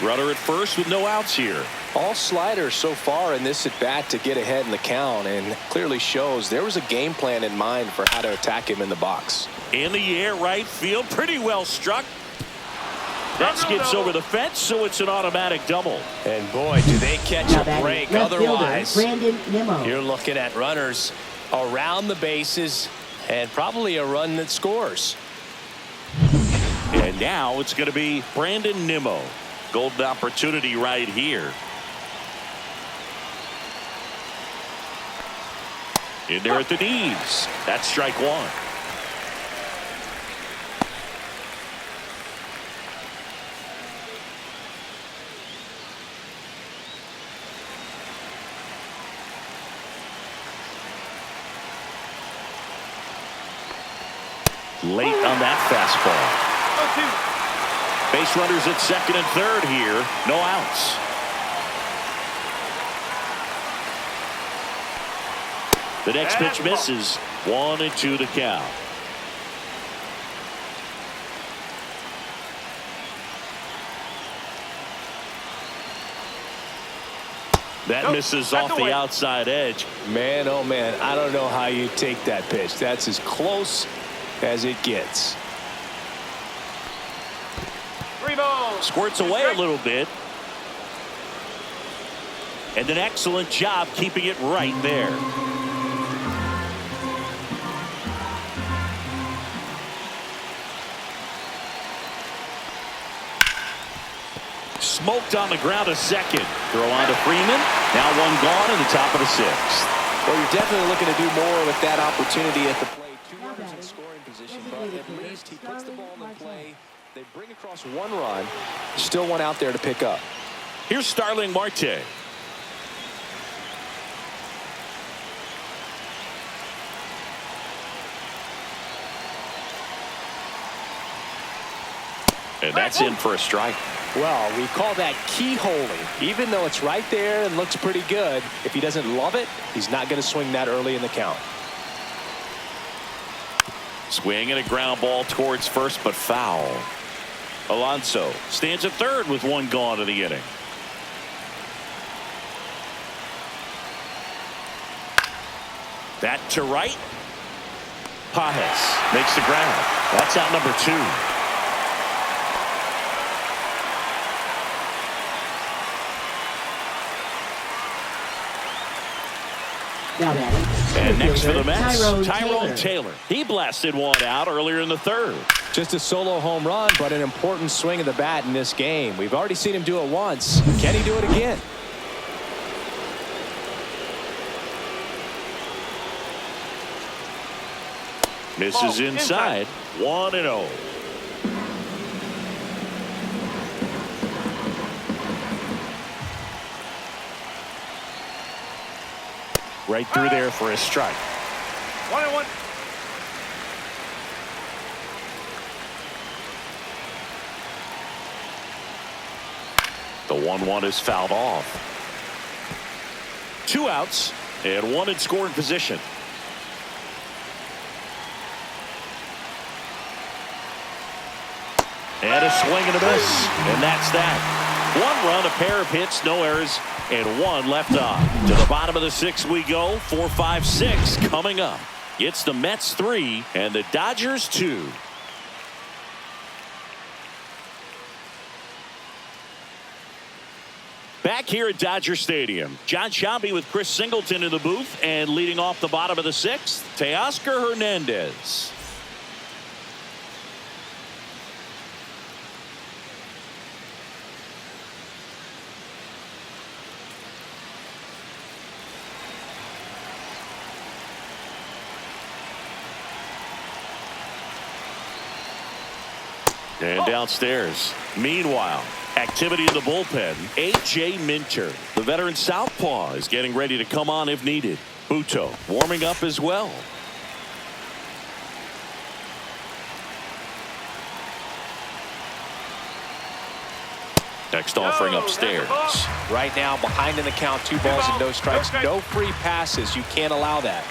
Speaker 1: Runner at first with no outs here.
Speaker 3: All sliders so far in this at bat to get ahead in the count, and clearly shows there was a game plan in mind for how to attack him in the box.
Speaker 1: In the air, right field, pretty well struck. That skips over the fence, so it's an automatic double.
Speaker 3: And boy, do they catch
Speaker 2: Now
Speaker 3: a
Speaker 2: batting
Speaker 3: break.
Speaker 2: left fielder,
Speaker 3: Otherwise,
Speaker 2: Brandon Nimmo.
Speaker 3: you're looking at runners around the bases and probably a run that scores.
Speaker 1: And now it's going to be Brandon Nimmo. Golden opportunity right here. In there at the knees. That's strike 1. Late on that fastball.
Speaker 4: 0-2.
Speaker 1: Base runners at second and third here. No outs. The next pitch misses. 1-2 to count. That misses off the outside edge.
Speaker 3: Man, oh man, I don't know how you take that pitch. That's as close as it gets.
Speaker 4: 3 balls.
Speaker 1: Squirts away a little bit. And an excellent job keeping it right there. Smoked on the ground a second. Throw on to Freeman. Now one gone in the top of the 6th.
Speaker 3: Well, you're definitely looking to do more with that opportunity at the plate. 2 runners in scoring position, but at least he puts the ball in play. They bring across 1 run. Still 1 out there to pick up.
Speaker 1: Here's Starling Marte. And that's in for a strike.
Speaker 3: Well, we call that keyholing. Even though it's right there and looks pretty good, if he doesn't love it, he's not going to swing that early in the count.
Speaker 1: Swing and a ground ball towards first, but foul. Alonso stands at third with one gone in the inning. That to right. Pajes makes the grab. That's out number 2.
Speaker 2: Now batting.
Speaker 1: And next for the Mets,
Speaker 2: Tyrone
Speaker 1: Taylor. He blasted one out earlier in the third.
Speaker 3: Just a solo home run, but an important swing of the bat in this game. We've already seen him do it once. Can he do it again?
Speaker 1: Misses inside. 1-0. Right through there for a strike.
Speaker 4: 1-1.
Speaker 1: The 1-1 is fouled off. 2 outs and 1 in scoring position. And a swing and a miss. And that's that. 1 run, a pair of hits, no errors, and 1 left on. To the bottom of the 6th we go. 4, 5, 6 coming up. It's the Mets 3 and the Dodgers 2. Back here at Dodger Stadium, John Sciambi with Chris Singleton in the booth, and leading off the bottom of the 6th, Teoscar Hernandez. And downstairs, meanwhile, activity in the bullpen. A.J. Minter, the veteran southpaw, is getting ready to come on if needed. Buto warming up as well. Next offering upstairs.
Speaker 3: Right now, behind in the count, 2 balls and no strikes. No free passes. You can't allow that.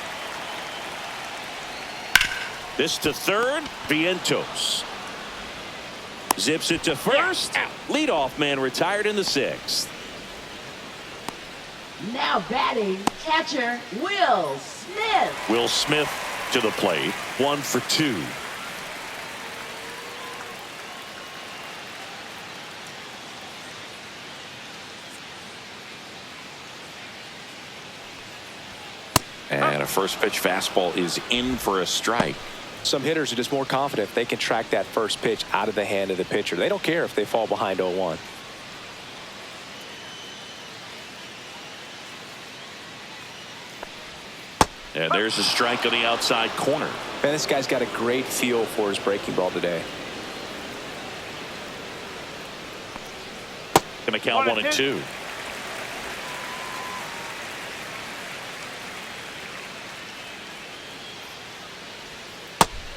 Speaker 1: This to third, Vientos. Zips it to first. Leadoff man retired in the 6th.
Speaker 2: Now batting, catcher Will Smith.
Speaker 1: Will Smith to the plate. 1 for 2. And a first pitch fastball is in for a strike.
Speaker 3: Some hitters are just more confident if they can track that first pitch out of the hand of the pitcher. They don't care if they fall behind 0-1.
Speaker 1: And there's a strike on the outside corner.
Speaker 3: Man, this guy's got a great feel for his breaking ball today.
Speaker 1: Going to count 1 and 2.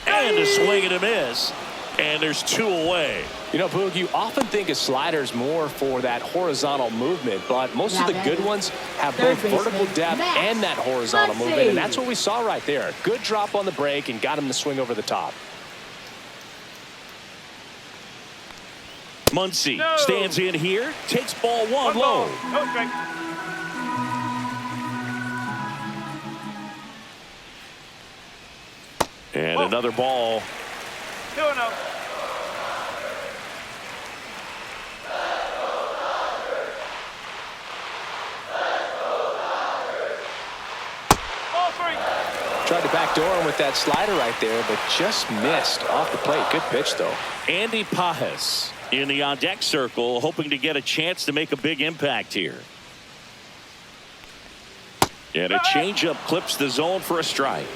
Speaker 1: And a swing and a miss. And there's 2 away.
Speaker 3: You know, Boog, you often think a slider's more for that horizontal movement, but most of the good ones have both vertical depth and that horizontal movement, and that's what we saw right there. Good drop on the break and got him to swing over the top.
Speaker 1: Muncy stands in here, takes ball 1 low.
Speaker 4: No strike.
Speaker 1: And another ball.
Speaker 4: 2-0.
Speaker 3: Tried to backdoor him with that slider right there, but just missed off the plate. Good pitch, though.
Speaker 1: Andy Pajes in the on-deck circle, hoping to get a chance to make a big impact here. And a changeup clips the zone for a strike.